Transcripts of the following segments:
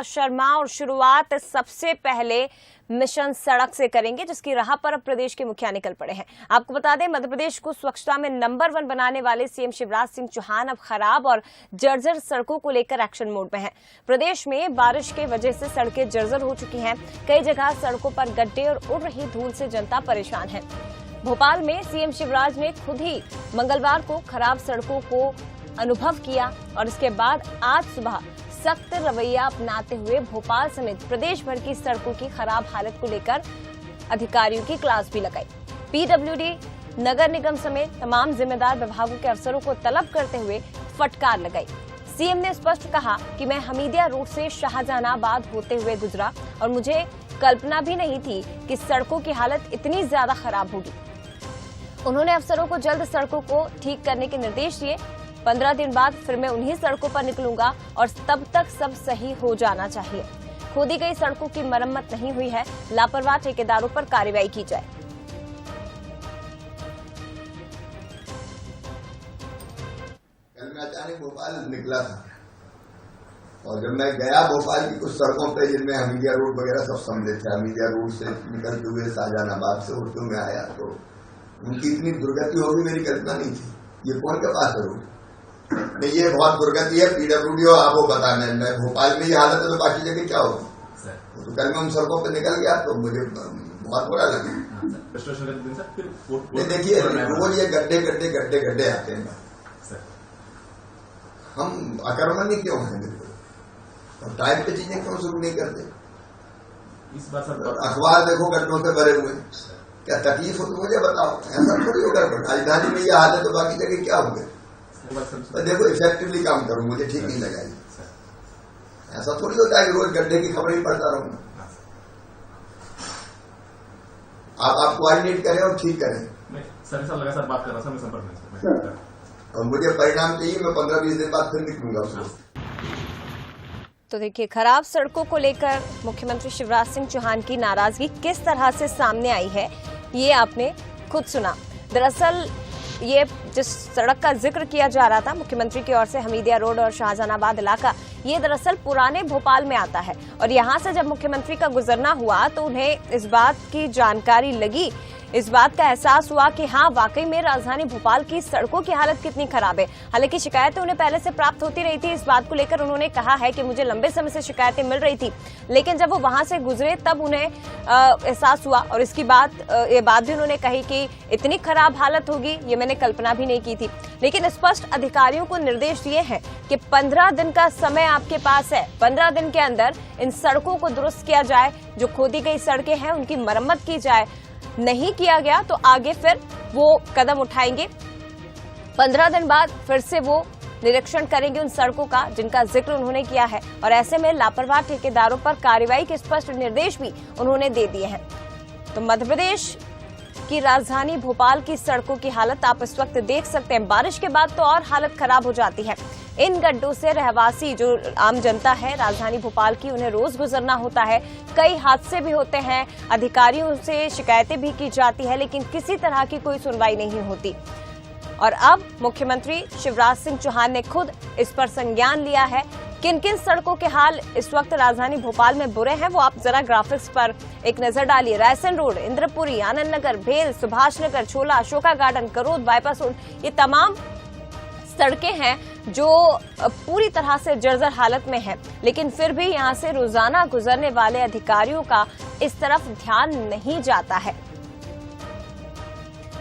शर्मा और शुरुआत सबसे पहले मिशन सड़क से करेंगे, जिसकी राह पर अब प्रदेश के मुखिया निकल पड़े हैं। आपको बता दें, मध्य प्रदेश को स्वच्छता में नंबर 1 बनाने वाले सीएम शिवराज सिंह चौहान अब खराब और जर्जर सड़कों को लेकर एक्शन मोड में हैं। प्रदेश में बारिश की वजह से सड़कें जर्जर हो चुकी हैं। कई जगह सड़कों पर गड्ढे और उड़ रही धूल से जनता परेशान है। भोपाल में सीएम शिवराज ने खुद ही मंगलवार को खराब सड़कों को अनुभव किया और इसके बाद आज सुबह सख्त रवैया अपनाते हुए भोपाल समेत प्रदेश भर की सड़कों की खराब हालत को लेकर अधिकारियों की क्लास भी लगाई। पीडब्ल्यूडी, नगर निगम समेत तमाम जिम्मेदार विभागों के अफसरों को तलब करते हुए फटकार लगाई। सीएम ने स्पष्ट कहा कि मैं हमीदिया रोड से शाहजहानाबाद होते हुए गुजरा और मुझे कल्पना भी नहीं थी कि सड़कों की हालत इतनी ज्यादा खराब होगी। उन्होंने अफसरों को जल्द सड़कों को ठीक करने के निर्देश दिए। 15 दिन बाद फिर मैं उन्हीं सड़कों पर निकलूंगा और तब तक सब सही हो जाना चाहिए। खोदी गई सड़कों की मरम्मत नहीं हुई है, लापरवाह ठेकेदारों पर कार्रवाई की जाए। कल मैं अचानक भोपाल निकला था और जब मैं गया भोपाल की कुछ सड़कों पे जिनमें हमीदिया रोड वगैरह सब सम्मिलित थे, हमीदिया रोड से निकलते हुए शाहजहानाबाद से होते हुए आया तो उनकी इतनी दुर्गति होगी मेरी कल्पना नहीं थी। ये कौन के पास है रोड? नहीं, ये बहुत दुर्गति है। पीडब्ल्यूडी और आपको बताना मैं भोपाल में ये हालत है तो बाकी जगह क्या होगी? तो कल मैं उन सड़कों पर निकल गया तो मुझे बहुत बुरा लगा। नहीं देखिए, रोज ये गड्ढे गड्ढे गड्ढे गड्ढे आते हैं। हम अकर्मण्य क्यों हैं? बिल्कुल और टाइम पे चीजें क्यों शुरू नहीं करते? इस बात अखबार देखो गड्ढों पे भरे हुए, क्या तकलीफ हो तो मुझे बताओ। ऐसा थोड़ी होगा, राजधानी में ये हाल है तो बाकी जगह क्या होंगे? देखो इफेक्टिवली काम करूं, मुझे ठीक नहीं लगा। ऐसा थोड़ी होता है कि रोज गड्ढे की खबर ही पढ़ता रहूंगा। आप कोऑर्डिनेट करें और ठीक करें। लगातार बात कर रहा था, संपर्क में और मुझे परिणाम चाहिए। मैं 15-20 दिन बाद फिर निकलूंगा उसको। तो देखिए, खराब सड़कों को लेकर मुख्यमंत्री शिवराज सिंह चौहान की नाराजगी किस तरह से सामने आई है, ये आपने खुद सुना। दरअसल ये जिस सड़क का जिक्र किया जा रहा था मुख्यमंत्री की ओर से, हमीदिया रोड और शाहजहानाबाद इलाका, ये दरअसल पुराने भोपाल में आता है। और यहाँ से जब मुख्यमंत्री का गुजरना हुआ तो उन्हें इस बात की जानकारी लगी, इस बात का एहसास हुआ कि हाँ, वाकई में राजधानी भोपाल की सड़कों की हालत कितनी खराब है। हालांकि शिकायतें उन्हें पहले से प्राप्त होती रही थी। इस बात को लेकर उन्होंने कहा है कि मुझे लंबे समय से शिकायतें मिल रही थी, लेकिन जब वो वहां से गुजरे तब उन्हें एहसास हुआ। और इसकी ये बात भी उन्होंने कही कि इतनी खराब हालत होगी ये मैंने कल्पना भी नहीं की थी। लेकिन स्पष्ट अधिकारियों को निर्देश दिए हैं कि 15 दिन का समय आपके पास है। 15 दिन के अंदर इन सड़कों को दुरुस्त किया जाए, जो खोदी गई सड़कें हैं उनकी मरम्मत की जाए। नहीं किया गया तो आगे फिर वो कदम उठाएंगे। 15 दिन बाद फिर से वो निरीक्षण करेंगे उन सड़कों का जिनका जिक्र उन्होंने किया है। और ऐसे में लापरवाह ठेकेदारों पर कार्रवाई के स्पष्ट निर्देश भी उन्होंने दे दिए हैं। तो मध्य प्रदेश की राजधानी भोपाल की सड़कों की हालत आप इस वक्त देख सकते हैं। बारिश के बाद तो और हालत खराब हो जाती है। इन गड्ढों से रहवासी जो आम जनता है राजधानी भोपाल की, उन्हें रोज गुजरना होता है। कई हादसे भी होते हैं, अधिकारियों से शिकायतें भी की जाती है, लेकिन किसी तरह की कोई सुनवाई नहीं होती। और अब मुख्यमंत्री शिवराज सिंह चौहान ने खुद इस पर संज्ञान लिया है। किन किन सड़कों के हाल इस वक्त राजधानी भोपाल में बुरे हैं वो आप जरा ग्राफिक्स पर एक नजर डालिए। रायसन रोड, इंद्रपुरी, आनंद नगर, भेल, सुभाष नगर, छोला, Ashoka garden, Karod, bypass road, ये तमाम सड़कें हैं जो पूरी तरह से जर्जर हालत में हैं। लेकिन फिर भी यहां से रोजाना गुजरने वाले अधिकारियों का इस तरफ ध्यान नहीं जाता है।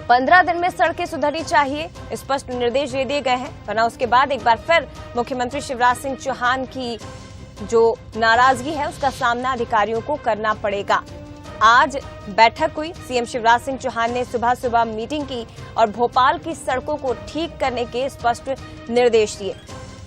15 दिन में सड़कें सुधरनी चाहिए, स्पष्ट निर्देश दे दिए गए हैं, वरना उसके बाद एक बार फिर मुख्यमंत्री शिवराज सिंह चौहान की जो नाराजगी है उसका सामना अधिकारियों को करना पड़ेगा। आज बैठक हुई, सीएम शिवराज सिंह चौहान ने सुबह सुबह मीटिंग की और भोपाल की सड़कों को ठीक करने के स्पष्ट निर्देश दिए।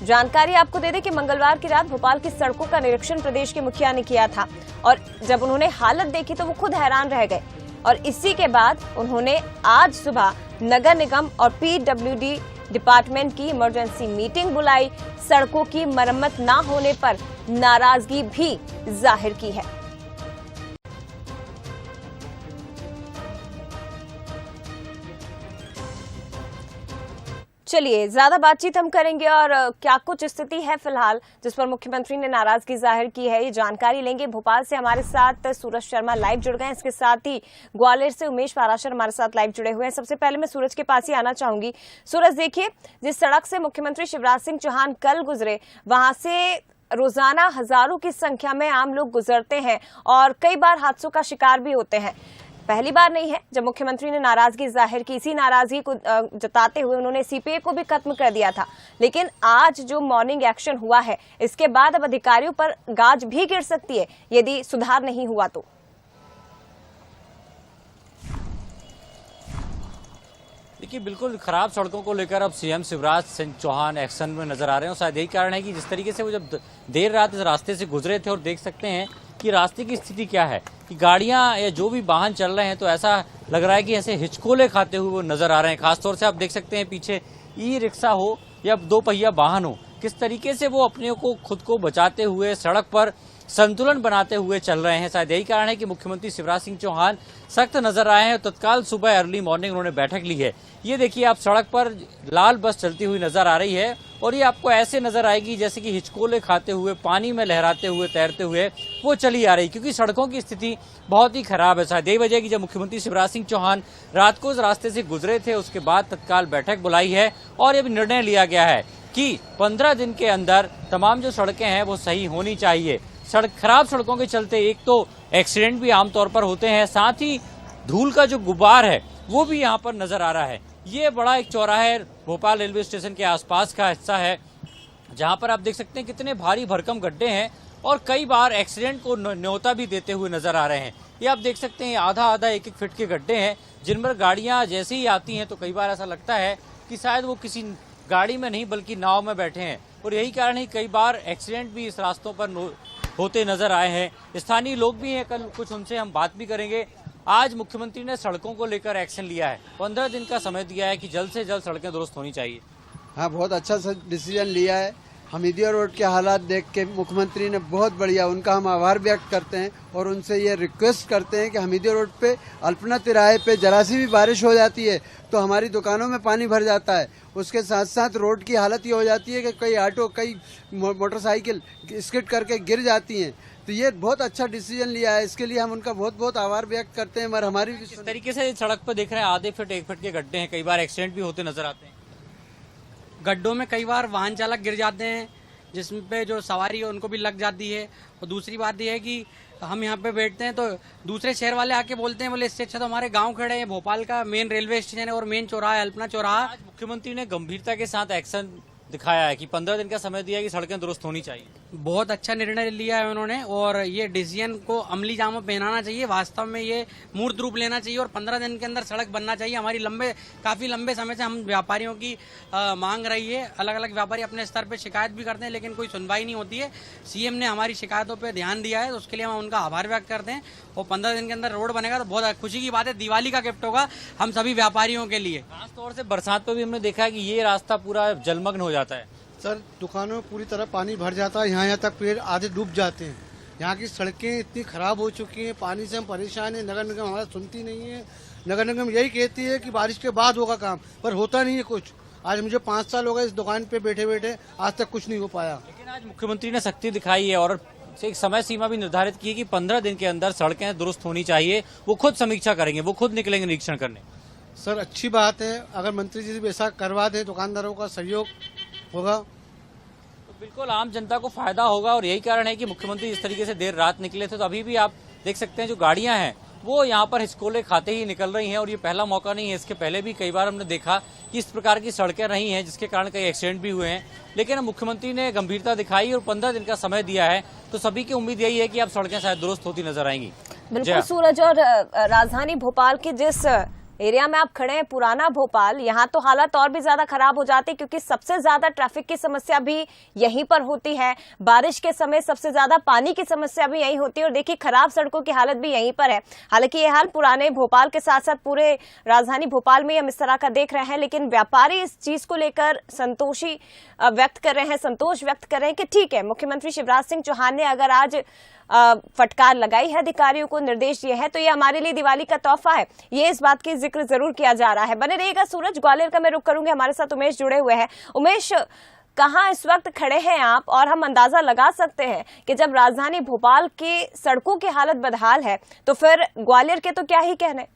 जानकारी आपको दे दें कि मंगलवार की रात भोपाल की सड़कों का निरीक्षण प्रदेश के मुखिया ने किया था और जब उन्होंने हालत देखी तो वो खुद हैरान रह गए। और इसी के बाद उन्होंने आज सुबह नगर निगम और पीडब्ल्यूडी डिपार्टमेंट की इमरजेंसी मीटिंग बुलाई। सड़कों की मरम्मत न होने पर नाराजगी भी जाहिर की है। चलिए ज्यादा बातचीत हम करेंगे और क्या कुछ स्थिति है फिलहाल जिस पर मुख्यमंत्री ने नाराजगी जाहिर की है, ये जानकारी लेंगे। भोपाल से हमारे साथ सूरज शर्मा लाइव जुड़ गए हैं, इसके साथ ही ग्वालियर से उमेश पाराशर हमारे साथ लाइव जुड़े हुए हैं। सबसे पहले मैं सूरज के पास ही आना चाहूंगी। सूरज, देखिए, जिस सड़क से मुख्यमंत्री शिवराज सिंह चौहान कल गुजरे, वहां से रोजाना हजारों की संख्या में आम लोग गुजरते हैं और कई बार हादसों का शिकार भी होते हैं। पहली बार नहीं है जब मुख्यमंत्री ने नाराजगी जाहिर की। इसी नाराजगी को जताते हुए उन्होंने सीपीए को भी खत्म कर दिया था, लेकिन आज जो मॉर्निंग एक्शन हुआ है, इसके बाद अब अधिकारियों पर गाज भी गिर सकती है यदि सुधार नहीं हुआ तो। देखिए, बिल्कुल खराब सड़कों को लेकर अब सीएम शिवराज सिंह चौहान एक्शन में नजर आ रहे हैं और शायद यही कारण है कि जिस तरीके से वो जब देर रात इस रास्ते से गुजरे थे और देख सकते हैं कि रास्ते की स्थिति क्या है, कि गाड़ियां या जो भी वाहन चल रहे हैं तो ऐसा लग रहा है कि ऐसे हिचकोले खाते हुए वो नजर आ रहे हैं। खासतौर से आप देख सकते हैं पीछे ई रिक्शा हो या दो पहिया वाहन हो, किस तरीके से वो अपने को खुद को बचाते हुए सड़क पर संतुलन बनाते हुए चल रहे हैं। शायद यही कारण है कि मुख्यमंत्री शिवराज सिंह चौहान सख्त नजर आए हैं। तत्काल सुबह अर्ली मॉर्निंग उन्होंने बैठक ली है। ये देखिए, आप सड़क पर लाल बस चलती हुई नजर आ रही है और ये आपको ऐसे नजर आएगी जैसे कि हिचकोले खाते हुए, पानी में लहराते हुए, तैरते हुए वो चली आ रही, क्योंकि सड़कों की स्थिति बहुत ही खराब है। शायद यही वजह है कि जब मुख्यमंत्री शिवराज सिंह चौहान रात को इस रास्ते से गुजरे थे, उसके बाद तत्काल बैठक बुलाई है और ये निर्णय लिया गया है कि 15 दिन के अंदर तमाम जो सड़कें हैं वो सही होनी चाहिए। खराब सड़कों के चलते एक तो एक्सीडेंट भी आमतौर पर होते हैं, साथ ही धूल का जो गुब्बार है वो भी यहाँ पर नजर आ रहा है। ये बड़ा एक चौराहा भोपाल रेलवे स्टेशन के आसपास का हिस्सा है, जहाँ पर आप देख सकते हैं कितने भारी भरकम गड्ढे हैं और कई बार एक्सीडेंट को न्योता भी देते हुए नजर आ रहे हैं। ये आप देख सकते हैं आधा आधा एक फीट के गड्ढे हैं, जिन पर गाड़ियां जैसे ही आती हैं तो कई बार ऐसा लगता है कि शायद वो किसी गाड़ी में नहीं बल्कि नाव में बैठे हैं और यही कारण है कई बार एक्सीडेंट भी इस रास्तों पर होते नजर आए हैं। स्थानीय लोग भी हैं, कल कुछ उनसे हम बात भी करेंगे। आज मुख्यमंत्री ने सड़कों को लेकर एक्शन लिया है, 15 दिन का समय दिया है कि जल्द से जल्द सड़कें दुरुस्त होनी चाहिए। हाँ, बहुत अच्छा डिसीजन लिया है। हमीदिया रोड के हालात देख के मुख्यमंत्री ने बहुत बढ़िया, उनका हम आभार व्यक्त करते हैं और उनसे ये रिक्वेस्ट करते हैं कि हमीदिया रोड पे अल्पना तिराहे पे जरा सी भी बारिश हो जाती है तो हमारी दुकानों में पानी भर जाता है। उसके साथ साथ रोड की हालत ये हो जाती है कि कई ऑटो, कई मोटरसाइकिल स्किड करके गिर जाती हैं। तो ये बहुत अच्छा डिसीजन लिया है, इसके लिए हम उनका बहुत बहुत आभार व्यक्त करते हैं। मगर हमारी इस तरीके से सड़क पर देख रहे हैं आधे फीट 1 फीट के गड्ढे हैं, कई बार एक्सीडेंट भी होते नजर आते हैं। गड्ढों में कई बार वाहन चालक गिर जाते हैं, जिसमें पे जो सवारी है उनको भी लग जाती है। और दूसरी बात यह है कि हम यहाँ पे बैठते हैं तो दूसरे शहर वाले आके बोलते हैं, बोले इससे अच्छा तो हमारे गांव खड़े हैं। भोपाल का मेन रेलवे स्टेशन है और मेन चौराहा है अल्पना चौराहा। आज मुख्यमंत्री ने गंभीरता के साथ एक्शन दिखाया है कि 15 दिन का समय दिया है कि सड़कें दुरुस्त होनी चाहिए। बहुत अच्छा निर्णय लिया है उन्होंने और ये डिसीजन को अमली जामा पहनाना चाहिए। वास्तव में ये मूर्त रूप लेना चाहिए और 15 दिन के अंदर सड़क बनना चाहिए। हमारी काफी लंबे समय से हम व्यापारियों की मांग रही है। अलग अलग व्यापारी अपने स्तर पे शिकायत भी करते हैं लेकिन कोई सुनवाई नहीं होती है। सीएम ने हमारी शिकायतों पे ध्यान दिया है तो उसके लिए हम उनका आभार व्यक्त करते हैं। और 15 दिन के अंदर रोड बनेगा तो बहुत खुशी की बात है, दिवाली का गिफ्ट होगा हम सभी व्यापारियों के लिए। खासतौर से बरसात पर भी हमने देखा है कि ये रास्ता पूरा जलमग्न हो जाता है। सर, दुकानों में पूरी तरह पानी भर जाता है, यहाँ तक पेड़ आधे डूब जाते हैं। यहाँ की सड़कें इतनी खराब हो चुकी हैं, पानी से हम परेशान हैं। नगर निगम हमारा सुनती नहीं है। नगर निगम यही कहती है कि बारिश के बाद होगा काम, पर होता नहीं है कुछ। आज मुझे 5 साल हो गए इस दुकान पे बैठे बैठे, आज तक कुछ नहीं हो पाया। लेकिन आज मुख्यमंत्री ने सख्ती दिखाई है और एक समय सीमा भी निर्धारित की है कि 15 दिन के अंदर सड़कें दुरुस्त होनी चाहिए। वो खुद समीक्षा करेंगे, वो खुद निकलेंगे निरीक्षण करने। सर, अच्छी बात है, अगर मंत्री जी भी ऐसा करवा दें, दुकानदारों का सहयोग होगा तो बिल्कुल आम जनता को फायदा होगा। और यही कारण है कि मुख्यमंत्री इस तरीके से देर रात निकले थे तो अभी भी आप देख सकते हैं जो गाड़ियां हैं वो यहाँ पर हिचकोले खाते ही निकल रही हैं। और ये पहला मौका नहीं है, इसके पहले भी कई बार हमने देखा कि इस प्रकार की सड़कें रही हैं जिसके कारण कई एक्सीडेंट भी हुए हैं। लेकिन मुख्यमंत्री ने गंभीरता दिखाई और 15 दिन का समय दिया है तो सभी की उम्मीद यही है कि अब सड़कें शायद दुरुस्त होती नजर आएंगी। बिल्कुल सूरज, और राजधानी भोपाल की जिस एरिया में आप खड़े हैं, पुराना भोपाल, यहाँ तो हालत और भी ज्यादा खराब हो जाती है क्योंकि सबसे ज्यादा ट्रैफिक की समस्या भी यहीं पर होती है। बारिश के समय सबसे ज्यादा पानी की समस्या भी यहीं होती है और देखिए खराब सड़कों की हालत भी यहीं पर है। हालांकि ये हाल पुराने भोपाल के साथ साथ पूरे राजधानी भोपाल में हम इस तरह का देख रहे हैं, लेकिन व्यापारी इस चीज को लेकर संतोष व्यक्त कर रहे हैं कि ठीक है, मुख्यमंत्री शिवराज सिंह चौहान ने अगर आज फटकार लगाई है, अधिकारियों को निर्देश दिए हैं, तो ये हमारे लिए दिवाली का तोहफा है, ये इस बात की जिक्र जरूर किया जा रहा है। बने रहिएगा सूरज। ग्वालियर का मैं रुख करूंगी, हमारे साथ उमेश जुड़े हुए हैं। उमेश, कहाँ इस वक्त खड़े हैं आप, और हम अंदाजा लगा सकते हैं कि जब राजधानी भोपाल की सड़कों की हालत बदहाल है तो फिर ग्वालियर के तो क्या ही कहने।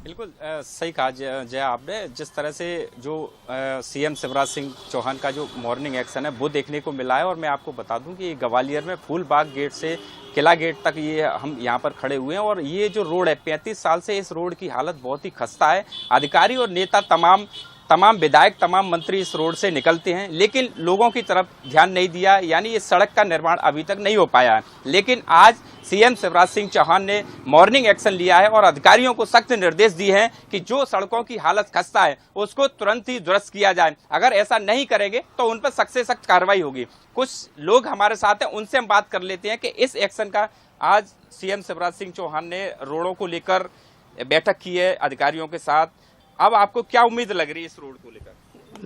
बिल्कुल सही कहा जय आपने। जिस तरह से जो सीएम शिवराज सिंह चौहान का जो मॉर्निंग एक्शन है वो देखने को मिला है, और मैं आपको बता दूं कि ग्वालियर में फूलबाग गेट से किला गेट तक ये हम यहाँ पर खड़े हुए हैं, और ये जो रोड है 35 साल से इस रोड की हालत बहुत ही खस्ता है। अधिकारी और नेता तमाम विधायक, तमाम मंत्री इस रोड से निकलते हैं, लेकिन लोगों की तरफ ध्यान नहीं दिया, यानी इस सड़क का निर्माण अभी तक नहीं हो पाया है। लेकिन आज सीएम शिवराज सिंह चौहान ने मॉर्निंग एक्शन लिया है और अधिकारियों को सख्त निर्देश दिए हैं कि जो सड़कों की हालत खस्ता है उसको तुरंत ही दुरुस्त किया जाए। अगर ऐसा नहीं करेंगे तो उन पर सख्त से सख्त कार्रवाई होगी। कुछ लोग हमारे साथ हैं, उनसे हम बात कर लेते हैं कि इस एक्शन का आज सीएम शिवराज सिंह चौहान ने रोडों को लेकर बैठक की है अधिकारियों के साथ। अब आपको क्या उम्मीद लग रही है इस रोड को लेकर?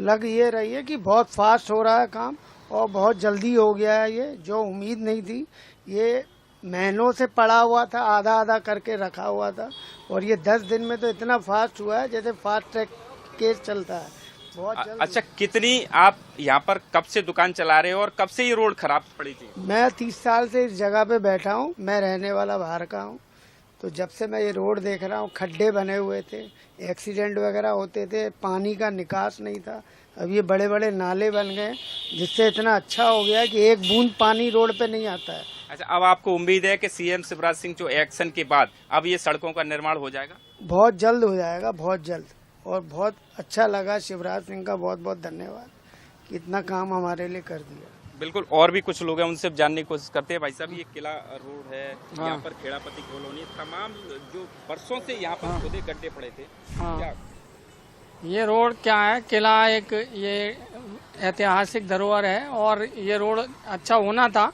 लग ये रही है कि बहुत फास्ट हो रहा है काम और बहुत जल्दी हो गया है। ये जो उम्मीद नहीं थी, ये महीनों से पड़ा हुआ था, आधा आधा करके रखा हुआ था, और ये 10 दिन में तो इतना फास्ट हुआ है जैसे फास्ट ट्रैक केस चलता है। बहुत जल्द। अच्छा, कितनी आप यहाँ पर कब से दुकान चला रहे हो और कब से ये रोड खराब पड़ी थी? मैं 30 साल से इस जगह पे बैठा हूँ। मैं रहने वाला बाहर का हूँ, तो जब से मैं ये रोड देख रहा हूँ, खड्डे बने हुए थे, एक्सीडेंट वगैरह होते थे, पानी का निकास नहीं था। अब ये बड़े बड़े नाले बन गए जिससे इतना अच्छा हो गया कि एक बूंद पानी रोड पे नहीं आता है। अच्छा, अब आपको उम्मीद है कि सीएम शिवराज सिंह जो एक्शन के बाद अब ये सड़कों का निर्माण हो जाएगा? बहुत जल्द हो जाएगा, बहुत जल्द। और बहुत अच्छा लगा, शिवराज सिंह का बहुत बहुत धन्यवाद कि इतना काम हमारे लिए कर दिया। बिल्कुल, और भी कुछ लोग हैं, उनसे जानने की कोशिश करते हैं। भाई साहब, ये किला रोड है, यहाँ पर खेड़ापति कॉलोनी, तमाम जो बरसों से यहाँ पर खुदे गड्ढे पड़े थे। क्या ये रोड क्या है, किला एक ये ऐतिहासिक धरोहर है और ये रोड अच्छा होना था।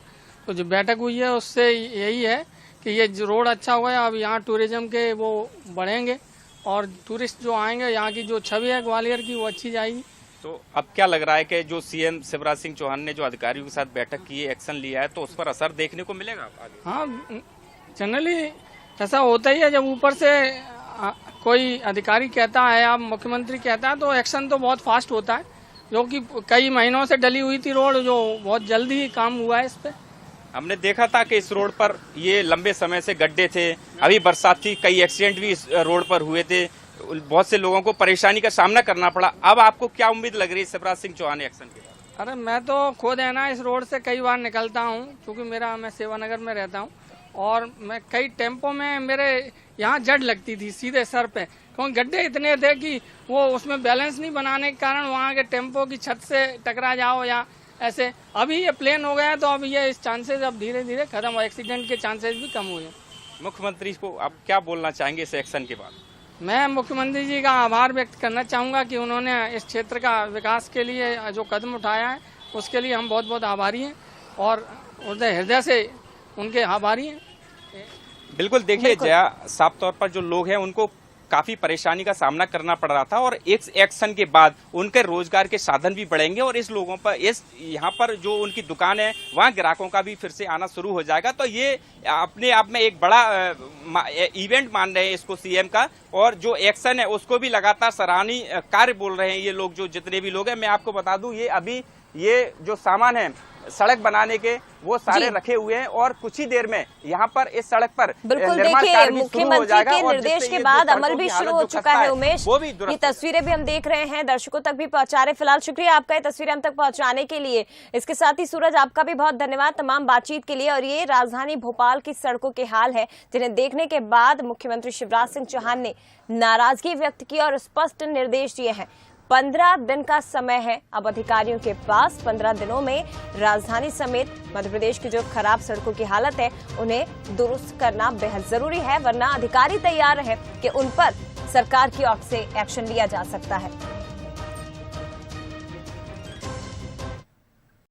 तो जो बैठक हुई है उससे यही है कि ये जो रोड अच्छा हुआ है, अब यहाँ टूरिज्म के वो बढ़ेंगे और टूरिस्ट जो आएंगे, यहाँ की जो छवि है ग्वालियर की वो अच्छी जाएगी। तो अब क्या लग रहा है कि जो सीएम शिवराज सिंह चौहान ने जो अधिकारियों के साथ बैठक की है, एक्शन लिया है, तो उस पर असर देखने को मिलेगा आगे? हाँ, जनरली ऐसा होता ही है। जब ऊपर से कोई अधिकारी कहता है या मुख्यमंत्री कहता है तो एक्शन तो बहुत फास्ट होता है, जो कि कई महीनों से डली हुई थी रोड, जो बहुत जल्दी ही काम हुआ है इस पे। हमने देखा था कि इस रोड पर ये लंबे समय से गड्ढे थे, अभी बरसात थी, कई एक्सीडेंट भी इस रोड पर हुए थे, बहुत से लोगों को परेशानी का सामना करना पड़ा। अब आपको क्या उम्मीद लग रही है शिवराज सिंह चौहान एक्शन के बाद? अरे मैं तो खुद है ना इस रोड से कई बार निकलता हूँ, क्योंकि मैं सेवानगर में रहता हूँ, और मैं कई टेम्पो में मेरे यहाँ जड़ लगती थी सीधे सर पे, क्योंकि गड्ढे इतने थे कि वो उसमें बैलेंस नहीं बनाने के कारण वहाँ के टेम्पो की छत से टकरा जाओ या ऐसे। अभी ये प्लेन हो गया है तो अब ये इस चांसेस अब धीरे धीरे खत्म हो, एक्सीडेंट के चांसेस भी कम हुए। मुख्यमंत्री को आप क्या बोलना चाहेंगे इस एक्शन के बाद? मैं मुख्यमंत्री जी का आभार व्यक्त करना चाहूँगा कि उन्होंने इस क्षेत्र का विकास के लिए जो कदम उठाया है उसके लिए हम बहुत बहुत आभारी हैं और हृदय से उनके आभारी हैं। बिल्कुल, देखिए जया, साफ तौर पर जो लोग हैं उनको काफी परेशानी का सामना करना पड़ रहा था, और इस एक्शन के बाद उनके रोजगार के साधन भी बढ़ेंगे और इस लोगों पर यहाँ पर जो उनकी दुकान है वहाँ ग्राहकों का भी फिर से आना शुरू हो जाएगा। तो ये अपने आप में एक बड़ा इवेंट मान रहे हैं इसको सीएम का, और जो एक्शन है उसको भी लगातार सराहनीय कार्य बोल रहे हैं ये लोग, जो जितने भी लोग हैं। मैं आपको बता दूं, ये अभी ये जो सामान है सड़क बनाने के वो सारे रखे हुए हैं, और कुछ ही देर में यहाँ पर इस सड़क पर बिल्कुल देखिए, मुख्यमंत्री के निर्देश के बाद अमल भी शुरू हो चुका है। उमेश, ये तस्वीरें भी हम देख रहे हैं, दर्शकों तक भी पहुंचा रहे। फिलहाल शुक्रिया आपका ये तस्वीरें हम तक पहुंचाने के लिए। इसके साथ ही सूरज, आपका भी बहुत धन्यवाद तमाम बातचीत के लिए। और ये राजधानी भोपाल की सड़कों के हाल है जिन्हें देखने के बाद मुख्यमंत्री शिवराज सिंह चौहान ने नाराजगी व्यक्त की और स्पष्ट निर्देश दिए हैं। 15 दिन का समय है अब अधिकारियों के पास। 15 दिनों में राजधानी समेत मध्य प्रदेश की जो खराब सड़कों की हालत है उन्हें दुरुस्त करना बेहद जरूरी है, वरना अधिकारी तैयार है कि उन पर सरकार की ओर से एक्शन लिया जा सकता है।